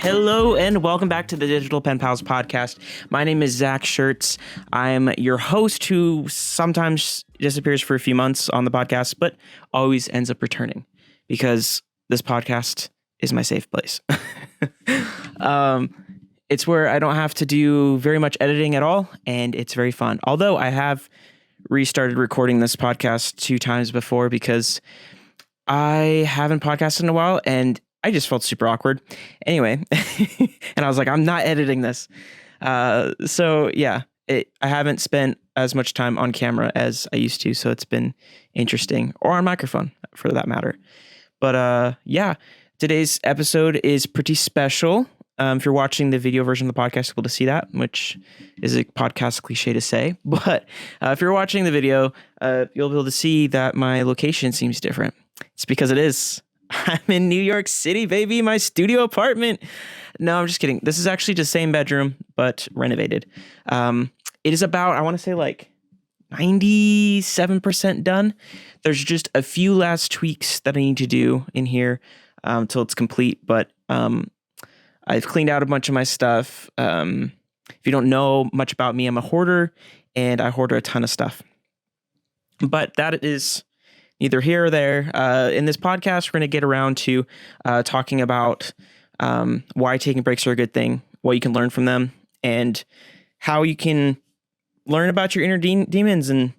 Hello and welcome back to the Digital Pen Pals podcast. My name is Zach Schertz. I'm your host who sometimes disappears for a few months on the podcast, but always ends up returning because this podcast is my safe place. It's where I don't have to do very much editing at all, and it's very fun. Although I have restarted recording this podcast 2 times before because I haven't podcasted in a while, and I just felt super awkward. Anyway, and I was like, I'm not editing this. So yeah, I haven't spent as much time on camera as I used to, so it's been interesting, or on microphone for that matter. But yeah, today's episode is pretty special. If you're watching the video version of the podcast, you'll be able to see that, which is a podcast cliche to say. But if you're watching the video, you'll be able to see that my location seems different. It's because it is. I'm in New York City, baby, my studio apartment. No, I'm just kidding. This is actually the same bedroom, but renovated. It is about, I want to say like 97% done. There's just a few last tweaks that I need to do in here till it's complete. But I've cleaned out a bunch of my stuff. If you don't know much about me, I'm a hoarder, and I hoard a ton of stuff. But that is neither here or there. In this podcast, we're going to get around to talking about why taking breaks are a good thing, what you can learn from them, and how you can learn about your inner demons and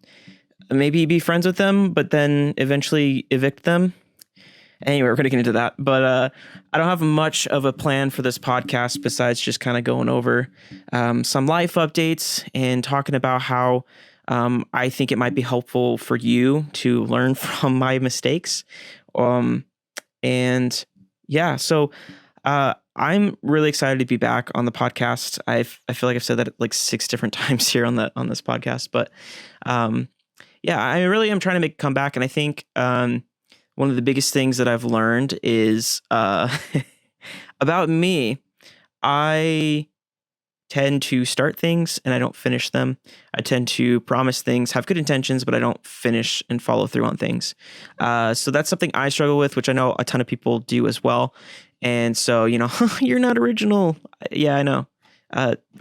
maybe be friends with them, but then eventually evict them. Anyway, we're going to get into that. But I don't have much of a plan for this podcast besides just kind of going over some life updates and talking about how I think it might be helpful for you to learn from my mistakes. And yeah, so I'm really excited to be back on the podcast. I feel like I've said that like 6 different times here on this podcast, but yeah, I really am trying to make a comeback. And I think one of the biggest things that I've learned is about me. I tend to start things and I don't finish them. I tend to promise things, have good intentions, but I don't finish and follow through on things. So that's something I struggle with, which I know a ton of people do as well. And so, you're not original. Yeah, I know.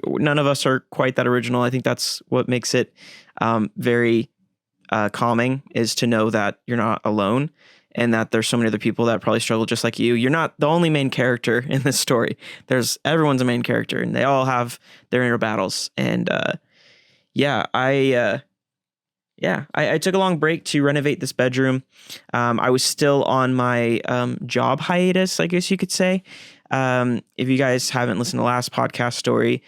None of us are quite that original. I think that's what makes it very calming, is to know that you're not alone. And that there's so many other people that probably struggle just like you. You're not the only main character in this story. Everyone's a main character, and they all have their inner battles. And I took a long break to renovate this bedroom. I was still on my job hiatus, I guess you could say. If you guys haven't listened to the last podcast story,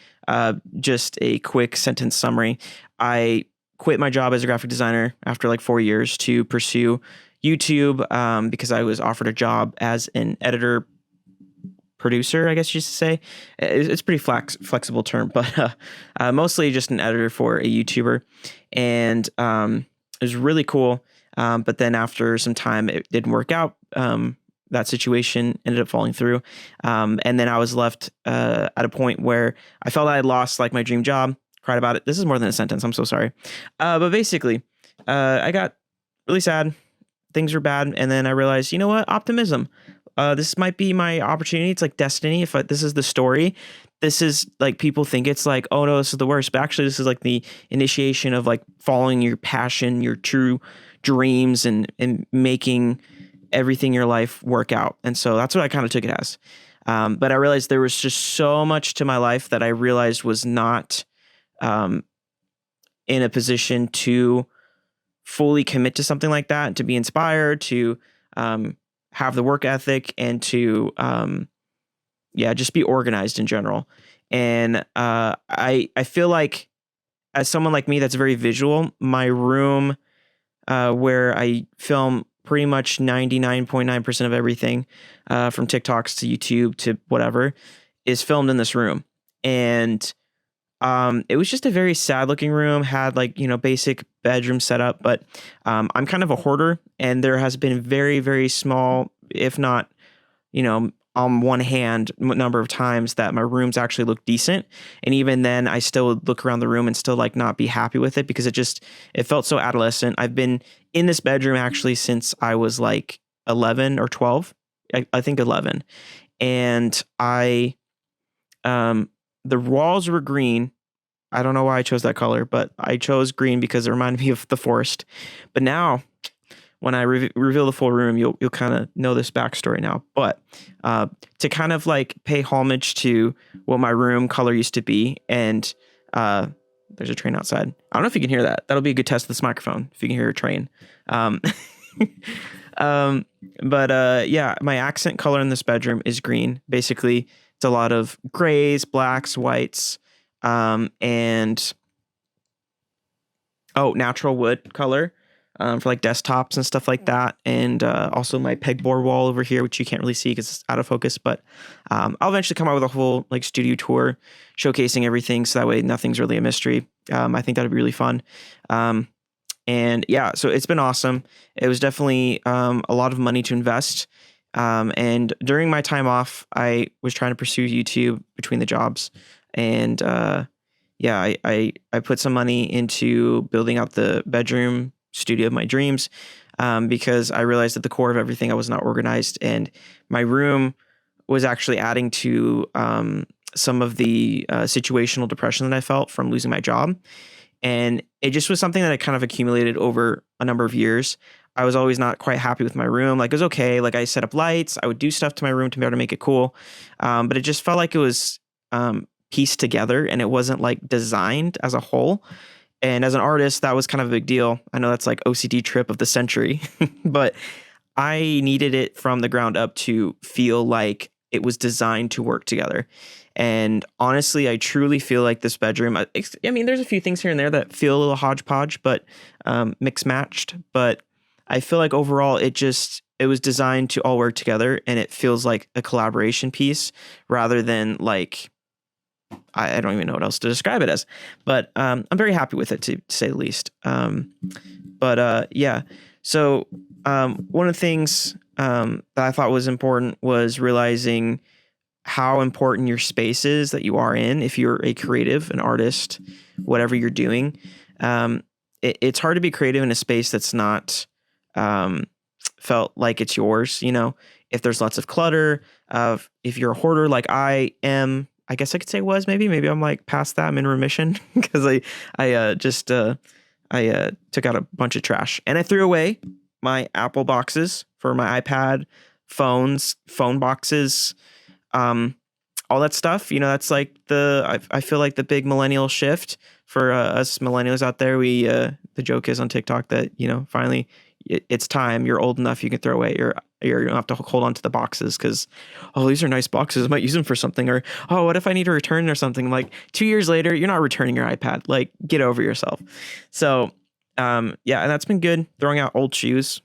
just a quick sentence summary. I quit my job as a graphic designer after like 4 years to pursue YouTube because I was offered a job as an editor producer, I guess you should say. It's a pretty flexible term, but mostly just an editor for a YouTuber. And it was really cool. But then after some time, it didn't work out. That situation ended up falling through. And then I was left at a point where I felt I had lost like my dream job. Cried about it. This is more than a sentence. I'm so sorry. But basically, I got really sad. Things were bad. And then I realized, you know what? Optimism. This might be my opportunity. It's like destiny. If this is the story, this is like, people think it's like, oh no, this is the worst. But actually, this is like the initiation of like following your passion, your true dreams, and making everything in your life work out. And so that's what I kind of took it as. But I realized there was just so much to my life that I realized was not in a position to fully commit to something like that, to be inspired, to have the work ethic, and to just be organized in general. And I feel like, as someone like me that's very visual, my room where I film pretty much 99.9% of everything from TikToks to YouTube to whatever is filmed in this room. And it was just a very sad looking room, had like, basic bedroom setup, but I'm kind of a hoarder, and there has been very, very small, if not, on one hand, number of times that my rooms actually look decent. And even then I still would look around the room and still like not be happy with it because it felt so adolescent. I've been in this bedroom actually since I was like 11 or 12, I think 11. And I The walls were green. I don't know why I chose that color, but I chose green because it reminded me of the forest. But now, when I reveal the full room, you'll kind of know this backstory now. But to kind of like pay homage to what my room color used to be, and there's a train outside. I don't know if you can hear that. That'll be a good test of this microphone if you can hear a train. Um, yeah, my accent color in this bedroom is green. Basically, it's a lot of grays, blacks, whites, and natural wood color. For like desktops and stuff like that. And also my pegboard wall over here, which you can't really see because it's out of focus. But I'll eventually come out with a whole like studio tour showcasing everything. So that way nothing's really a mystery. I think that'd be really fun. And yeah, so it's been awesome. It was definitely a lot of money to invest. And during my time off, I was trying to pursue YouTube between the jobs. And yeah, I put some money into building out the bedroom studio of my dreams, because I realized at the core of everything I was not organized, and my room was actually adding to some of the situational depression that I felt from losing my job. And it just was something that I kind of accumulated over a number of years. I was always not quite happy with my room. Like, it was okay. Like, I set up lights, I would do stuff to my room to be able to make it cool. But it just felt like it was pieced together, and it wasn't like designed as a whole. And as an artist, that was kind of a big deal. I know that's like OCD trip of the century, but I needed it from the ground up to feel like it was designed to work together. And honestly, I truly feel like this bedroom, I mean, there's a few things here and there that feel a little hodgepodge, but mix matched. But I feel like overall, it was designed to all work together, and it feels like a collaboration piece rather than like, I don't even know what else to describe it as, but I'm very happy with it, to say the least. Yeah. So one of the things that I thought was important was realizing how important your space is that you are in. If you're a creative, an artist, whatever you're doing, it's hard to be creative in a space that's not felt like it's yours. You know, if there's lots of clutter, if you're a hoarder like I am. I guess I could say maybe I'm like past that. I'm in remission because I took out a bunch of trash, and I threw away my Apple boxes for my iPad, phones, phone boxes, all that stuff. You know, that's like I feel like the big millennial shift for us millennials out there. The joke is on TikTok that, you know, finally it's time. You're old enough. You can throw away you don't have to hold on to the boxes because, these are nice boxes. I might use them for something. Or, what if I need to return or something? Like 2 years later, you're not returning your iPad. Like, get over yourself. So, yeah, and that's been good. Throwing out old shoes.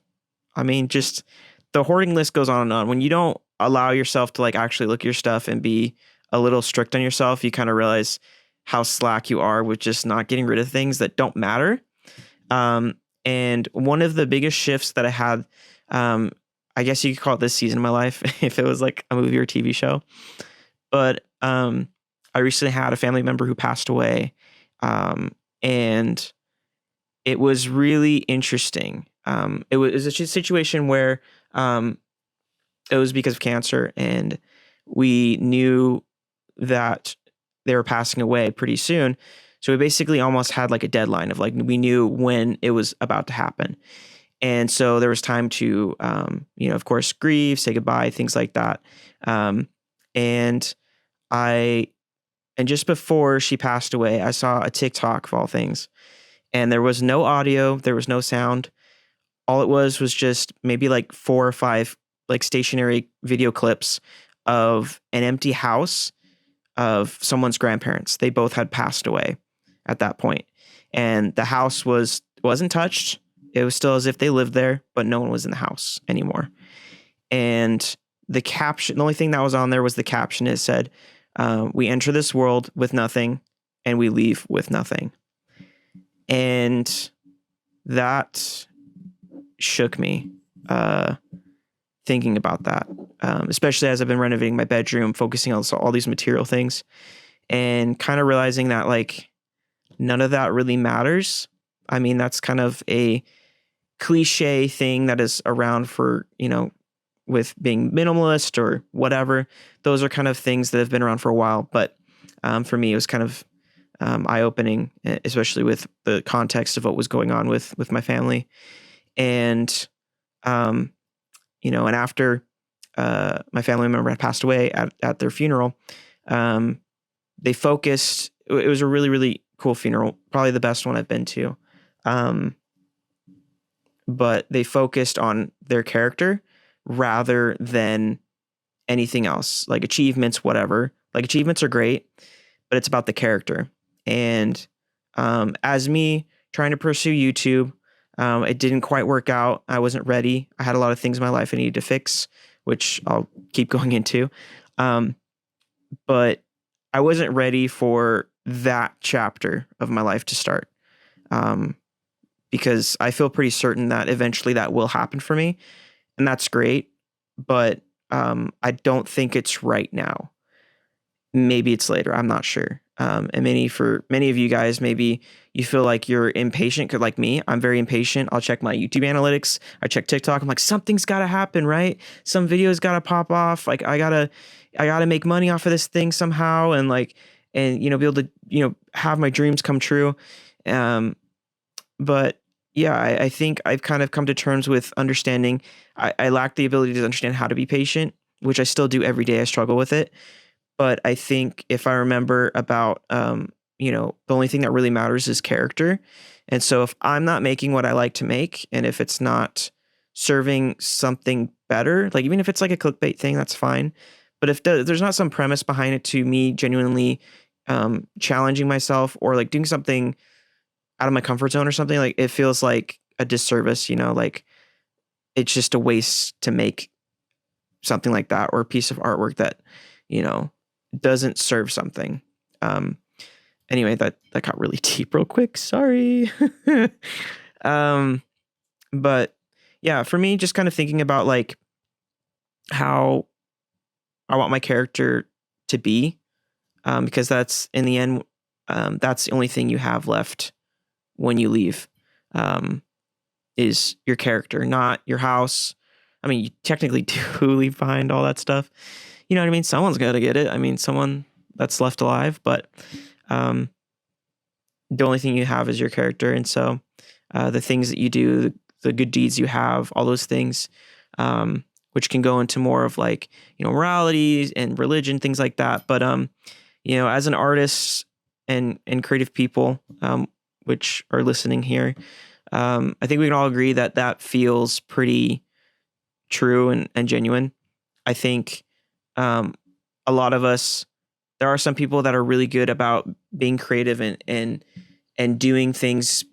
I mean, just the hoarding list goes on and on. When you don't allow yourself to like actually look at your stuff and be a little strict on yourself, you kind of realize how slack you are with just not getting rid of things that don't matter. And one of the biggest shifts that I had, I guess you could call it this season of my life, if it was like a movie or TV show. But I recently had a family member who passed away, and it was really interesting. It was a situation where it was because of cancer, and we knew that they were passing away pretty soon. So we basically almost had like a deadline of like, we knew when it was about to happen. And so there was time to, of course, grieve, say goodbye, things like that. And just before she passed away, I saw a TikTok of all things, and there was no audio, there was no sound. All it was just maybe like 4 or 5 like stationary video clips of an empty house of someone's grandparents. They both had passed away at that point, and the house wasn't touched. It was still as if they lived there, but no one was in the house anymore. And the caption, the only thing that was on there was the caption. It said, "We enter this world with nothing, and we leave with nothing." And that shook me, thinking about that, especially as I've been renovating my bedroom, focusing on all these material things, and kind of realizing that like none of that really matters. I mean, that's kind of a cliche thing that is around for, with being minimalist or whatever. Those are kind of things that have been around for a while. But for me, it was kind of eye-opening, especially with the context of what was going on with my family. And, and after my family member had passed away at their funeral, they focused, it was a really, really cool funeral, probably the best one I've been to. But they focused on their character rather than anything else, like achievements, whatever. Like achievements are great, but it's about the character. And as me trying to pursue YouTube, it didn't quite work out. I wasn't ready. I had a lot of things in my life I needed to fix, which I'll keep going into. But I wasn't ready for that chapter of my life to start. Because I feel pretty certain that eventually that will happen for me, and that's great. But I don't think it's right now. Maybe it's later. I'm not sure. And for many of you guys, maybe you feel like you're impatient. Cause like me, I'm very impatient. I'll check my YouTube analytics. I check TikTok. I'm like, something's got to happen, right? Some videos got to pop off. Like I gotta make money off of this thing somehow, and be able to have my dreams come true. But yeah, I think I've kind of come to terms with understanding. I lack the ability to understand how to be patient, which I still do every day. I struggle with it. But I think if I remember about, the only thing that really matters is character. And so if I'm not making what I like to make, and if it's not serving something better, like even if it's like a clickbait thing, that's fine. But if there's not some premise behind it to me genuinely challenging myself or like doing something out of my comfort zone or something, like it feels like a disservice, like it's just a waste to make something like that or a piece of artwork that, doesn't serve something. Anyway, that got really deep real quick. Sorry. But yeah, for me, just kind of thinking about like how I want my character to be, because that's in the end, that's the only thing you have left when you leave, is your character, not your house. I mean, you technically do leave behind all that stuff. You know what I mean? Someone's got to get it. I mean, someone that's left alive, but the only thing you have is your character. And so the things that you do, the good deeds you have, all those things, which can go into more of like, morality and religion, things like that. But, as an artist and creative people, which are listening here, I think we can all agree that feels pretty true and genuine. I think a lot of us, there are some people that are really good about being creative and doing things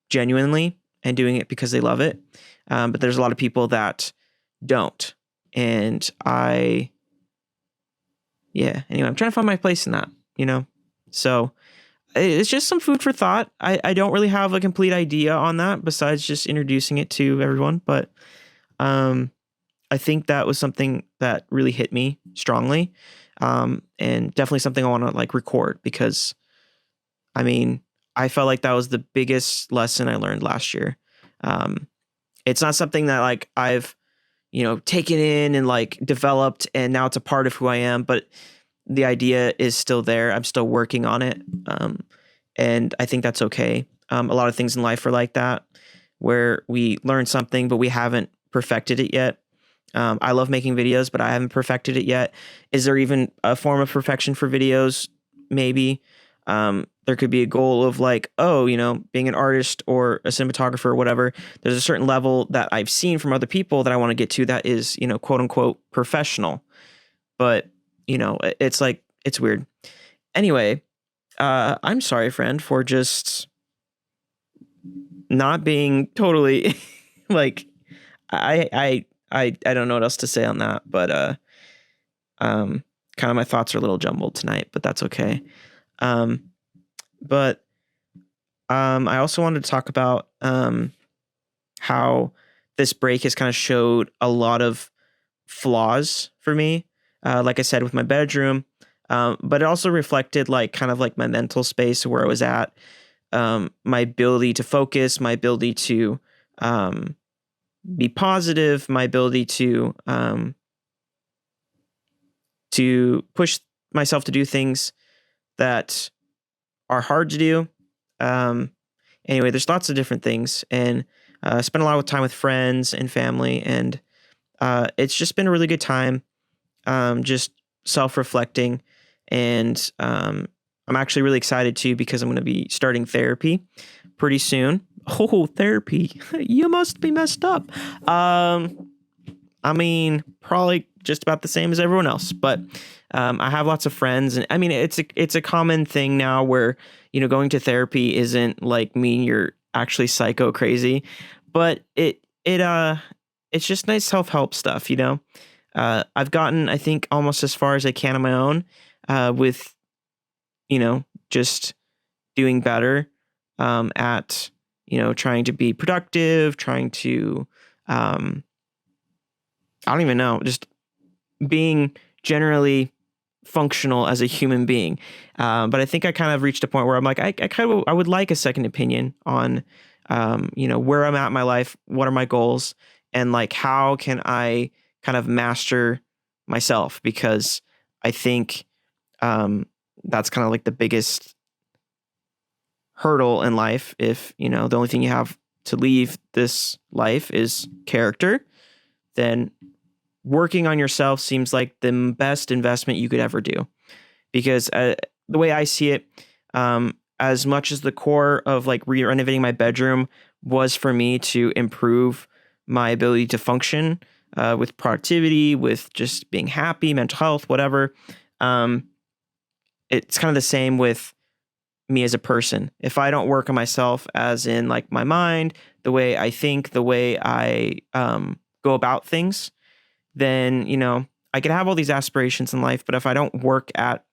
genuinely and doing it because they love it. But there's a lot of people that don't. And anyway, I'm trying to find my place in that, so it's just some food for thought. I don't really have a complete idea on that besides just introducing it to everyone. But I think that was something that really hit me strongly. And definitely something I want to like record because I felt like that was the biggest lesson I learned last year. It's not something that like I've, taken in and like developed and now it's a part of who I am, but the idea is still there. I'm still working on it. And I think that's okay. A lot of things in life are like that, where we learn something, but we haven't perfected it yet. I love making videos, but I haven't perfected it yet. Is there even a form of perfection for videos? Maybe. There could be a goal of like, being an artist or a cinematographer or whatever. There's a certain level that I've seen from other people that I want to get to that is, quote unquote professional. But, it's like, it's weird. Anyway, I'm sorry, friend, for just not being totally like, I don't know what else to say on that, but kind of my thoughts are a little jumbled tonight, but that's okay. But I also wanted to talk about how this break has kind of showed a lot of flaws for me. Like I said, with my bedroom, but it also reflected like kind of like my mental space where I was at, my ability to focus, my ability to be positive, my ability to push myself to do things that are hard to do. Um, anyway, there's lots of different things, and spend a lot of time with friends and family, and it's just been a really good time. Just self-reflecting, and I'm actually really excited too because I'm going to be starting therapy pretty soon. Oh, therapy! You must be messed up. I mean, probably just about the same as everyone else, but I have lots of friends, and I mean, it's a common thing now where going to therapy isn't like mean you're actually psycho crazy, but it's just nice self-help stuff. I've gotten, I think, almost as far as I can on my own, with just doing better at trying to be productive, trying to I don't even know, just being generally functional as a human being. But I think I kind of reached a point where I'm like, I would like a second opinion on, where I'm at in my life, what are my goals, and like, how can I kind of master myself? Because I think that's kind of like the biggest hurdle in life. If, the only thing you have to leave this life is character, then working on yourself seems like the best investment you could ever do. Because the way I see it, as much as the core of like renovating my bedroom was for me to improve my ability to function with productivity, with just being happy, mental health, whatever, it's kind of the same with me as a person. If I don't work on myself, as in like my mind, the way I think, the way I go about things, then, I could have all these aspirations in life, but if I don't work at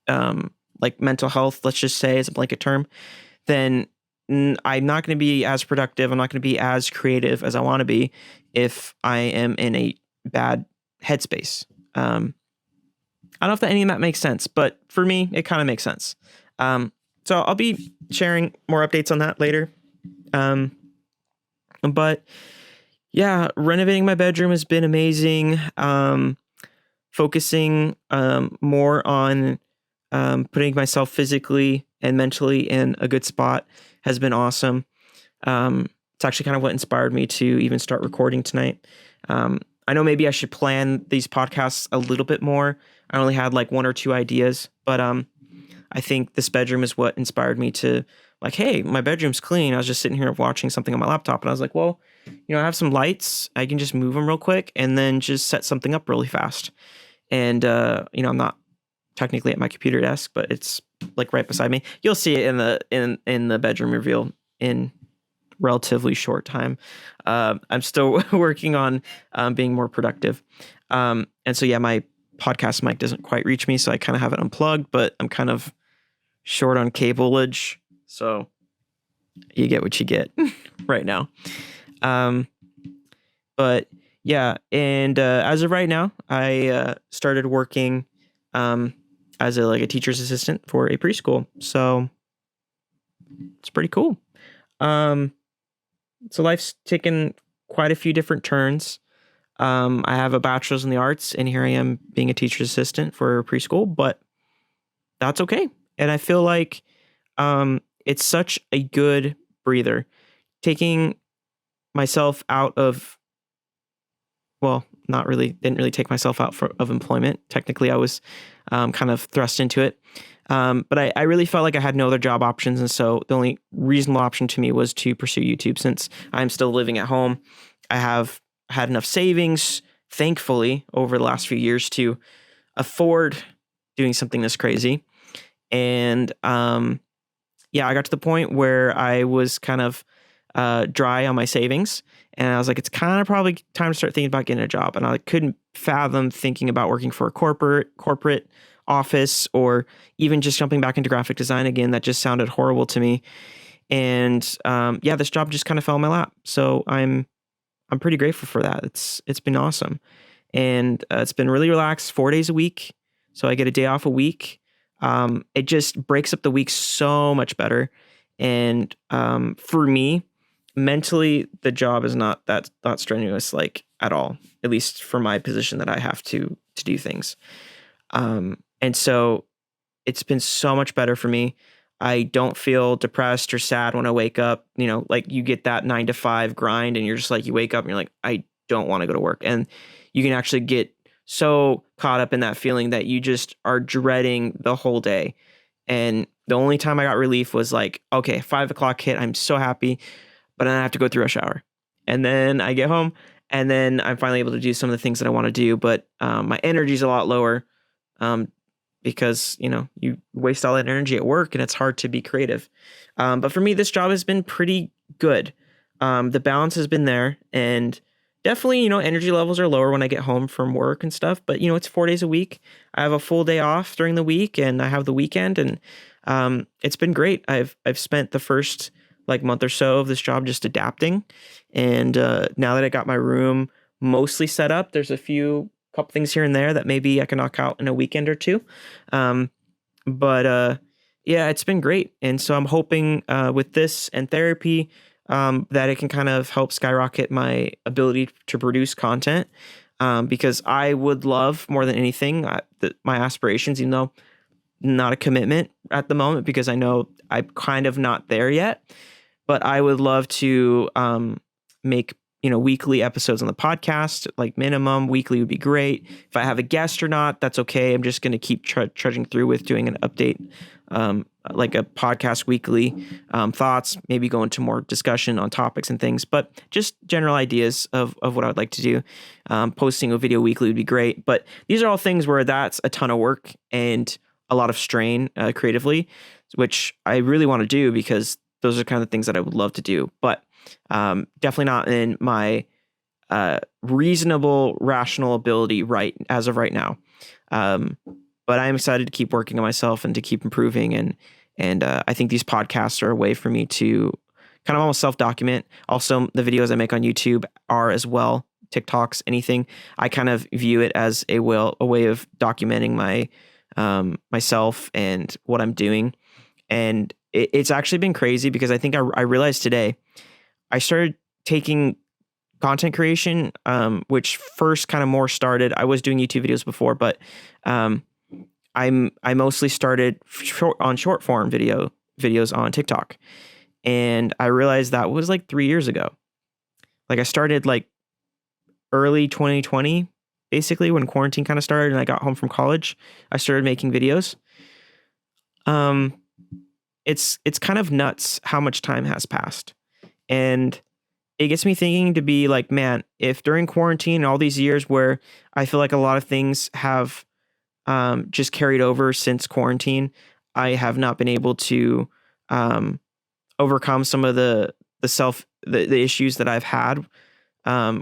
like mental health, let's just say as a blanket term, then I'm not going to be as productive. I'm not going to be as creative as I want to be if I am in a bad headspace. I don't know if any of that makes sense, but for me, it kind of makes sense. So I'll be sharing more updates on that later. But yeah, renovating my bedroom has been amazing. Focusing more on putting myself physically and mentally in a good spot has been awesome. It's actually kind of what inspired me to even start recording tonight. I know maybe I should plan these podcasts a little bit more. I only had like one or two ideas, but I think this bedroom is what inspired me to like, hey, my bedroom's clean. I was just sitting here watching something on my laptop, and I was like, well, I have some lights. I can just move them real quick and then just set something up really fast. And I'm not technically at my computer desk, but it's like right beside me. You'll see it in the bedroom reveal in relatively short time. I'm still working on being more productive. And so, yeah, my podcast mic doesn't quite reach me, so I kind of have it unplugged, but I'm kind of short on cableage. So you get what you get right now. But yeah, and as of right now, I started working as a teacher's assistant for a preschool. So it's pretty cool. So life's taken quite a few different turns. I have a bachelor's in the arts, and here I am being a teacher's assistant for preschool, but that's okay. And I feel like it's such a good breather. Taking myself out of, well, not really, didn't really take myself out of employment. Technically, I was kind of thrust into it. But I really felt like I had no other job options. And so the only reasonable option to me was to pursue YouTube. Since I'm still living at home, I have had enough savings, thankfully, over the last few years to afford doing something this crazy. And yeah, I got to the point where I was kind of dry on my savings. And I was like, it's kind of probably time to start thinking about getting a job. And I couldn't fathom thinking about working for a corporate office, or even just jumping back into graphic design again. That just sounded horrible to me. And yeah, this job just kind of fell in my lap. So I'm pretty grateful for that. It's been awesome. And it's been really relaxed, 4 days a week. So I get a day off a week. It just breaks up the week so much better. And for me, mentally the job is not that strenuous, like, at all, at least for my position that I have to do things. And so it's been so much better for me. I don't feel depressed or sad when I wake up. Like, you get that 9 to 5 grind and you're just like, you wake up and you're like, I don't want to go to work. And you can actually get so caught up in that feeling that you just are dreading the whole day. And the only time I got relief was like, okay, 5 o'clock hit. I'm so happy, but then I have to go through a shower. And then I get home and then I'm finally able to do some of the things that I want to do. But my energy is a lot lower. Because, you waste all that energy at work and it's hard to be creative. But for me, this job has been pretty good. The balance has been there, and definitely, energy levels are lower when I get home from work and stuff. But, it's 4 days a week. I have a full day off during the week and I have the weekend, and it's been great. I've spent the first month or so of this job just adapting. And now that I got my room mostly set up, there's a couple things here and there that maybe I can knock out in a weekend or two. But yeah, it's been great. And so I'm hoping with this and therapy that it can kind of help skyrocket my ability to produce content. Because I would love more than anything my aspirations, even though not a commitment at the moment, because I know I'm kind of not there yet. But I would love to make weekly episodes on the podcast, like minimum weekly would be great. If I have a guest or not, that's okay. I'm just going to keep trudging through with doing an update, like a podcast weekly, thoughts, maybe go into more discussion on topics and things, but just general ideas of what I would like to do. Posting a video weekly would be great, but these are all things where that's a ton of work and a lot of strain creatively, which I really want to do because those are kind of things that I would love to do, but definitely not in my reasonable, rational ability as of right now. But I'm excited to keep working on myself and to keep improving. And I think these podcasts are a way for me to kind of almost self-document. Also, the videos I make on YouTube are as well, TikToks, anything. I kind of view it as a way of documenting my myself and what I'm doing. And it's actually been crazy because I think I realized today I started taking content creation, which first kind of more started. I was doing YouTube videos before, but I mostly started short form videos on TikTok, and I realized that was 3 years ago. I started early 2020, basically when quarantine kind of started, and I got home from college. I started making videos. It's kind of nuts how much time has passed. And it gets me thinking to be like, man, if during quarantine and all these years where I feel like a lot of things have just carried over since quarantine, I have not been able to overcome some of the issues that I've had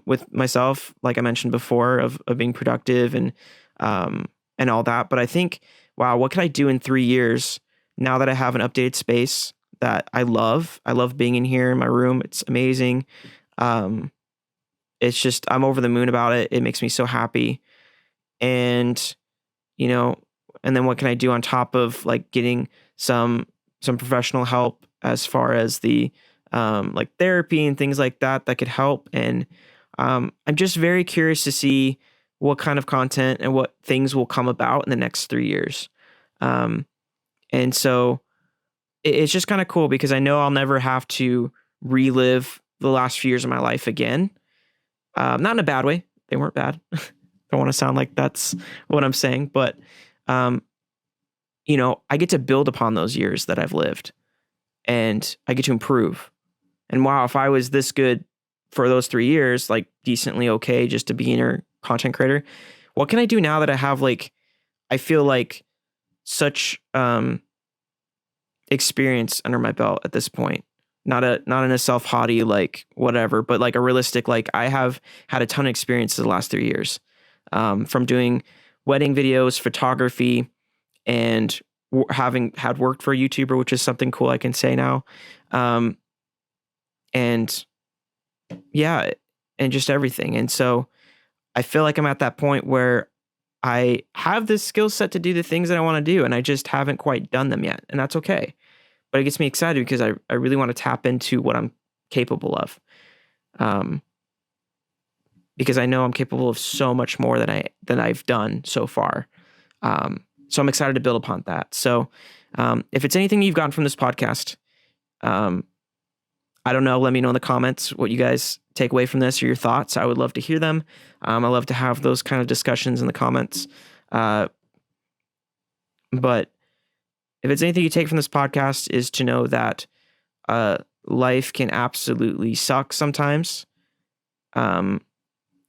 with myself, like I mentioned before, of being productive and all that. But I think, wow, what could I do in 3 years now that I have an updated space that I love? I love being in here in my room. It's amazing. It's just, I'm over the moon about it. It makes me so happy. And, and then what can I do on top of getting some professional help as far as the therapy and things like that could help. And I'm just very curious to see what kind of content and what things will come about in the next 3 years. And so it's just kind of cool because I know I'll never have to relive the last few years of my life again. Not in a bad way. They weren't bad. Don't want to sound like that's what I'm saying, but I get to build upon those years that I've lived, and I get to improve. And wow, if I was this good for those 3 years, decently okay, just a beginner content creator, what can I do now that I have I feel like such experience under my belt at this point? Not in a self-haughty whatever, but a realistic, I have had a ton of experience in the last 3 years, from doing wedding videos, photography, and having had worked for a YouTuber, which is something cool I can say now. And yeah, and just everything. And so I feel like I'm at that point where I have this skill set to do the things that I want to do, and I just haven't quite done them yet. And that's okay. But it gets me excited because I really want to tap into what I'm capable of. Because I know I'm capable of so much more than I've done so far. So I'm excited to build upon that. So if it's anything you've gotten from this podcast, I don't know. Let me know in the comments what you guys take away from this or your thoughts. I would love to hear them. I love to have those kind of discussions in the comments. But if it's anything you take from this podcast, is to know that life can absolutely suck sometimes.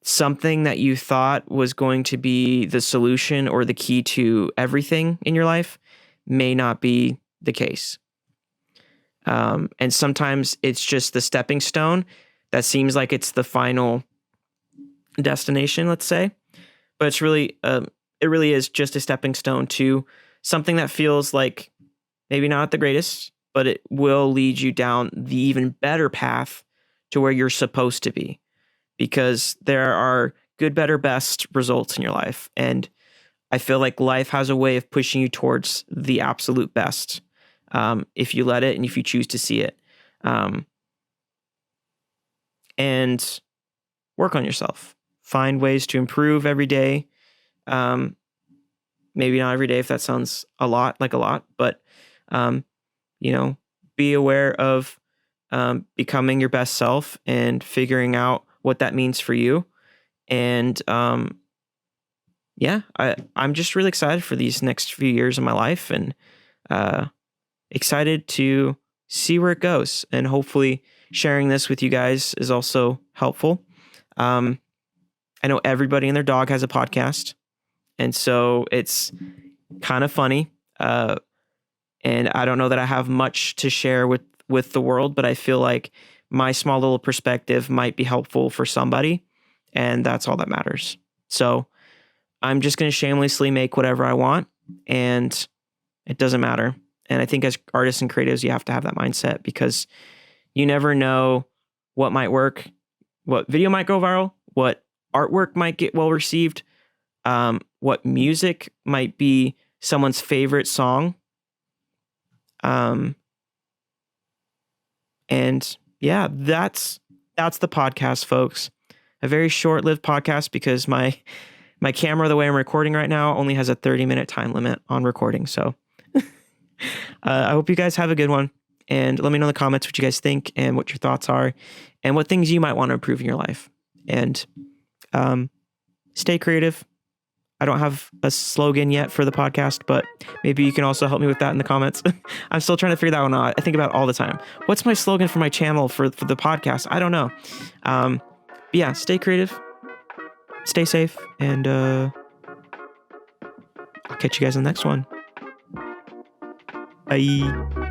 Something that you thought was going to be the solution or the key to everything in your life may not be the case. And sometimes it's just the stepping stone that seems like it's the final destination, let's say. But it's really, it really is just a stepping stone to something that feels like maybe not the greatest, but it will lead you down the even better path to where you're supposed to be. Because there are good, better, best results in your life. And I feel like life has a way of pushing you towards the absolute best. If you let it and if you choose to see it. And work on yourself. Find ways to improve every day. Maybe not every day if that sounds a lot, but, be aware of becoming your best self and figuring out what that means for you. And I'm just really excited for these next few years of my life, and excited to see where it goes. And hopefully sharing this with you guys is also helpful. I know everybody and their dog has a podcast, and so it's kind of funny. And I don't know that I have much to share with the world, but I feel like my small little perspective might be helpful for somebody, and that's all that matters. So I'm just going to shamelessly make whatever I want, and it doesn't matter. And I think as artists and creatives, you have to have that mindset, because you never know what might work, what video might go viral, what artwork might get well received, what music might be someone's favorite song. And yeah, that's the podcast, folks. A very short-lived podcast, because my camera, the way I'm recording right now, only has a 30-minute time limit on recording. So I hope you guys have a good one, and let me know in the comments what you guys think and what your thoughts are and what things you might want to improve in your life. And stay creative. I don't have a slogan yet for the podcast, but maybe you can also help me with that in the comments. I'm still trying to figure that one out. I think about it all the time. What's my slogan for my channel for the podcast? I don't know. But yeah, stay creative, stay safe, and I'll catch you guys in the next one. Bye.